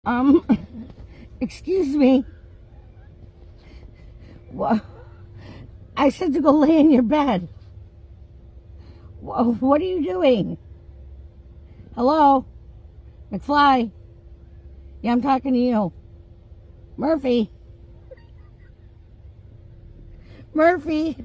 Um, excuse me. What? I said to go lay in your bed. What are you doing? Hello? McFly? Yeah, I'm talking to you. Murphy? Murphy?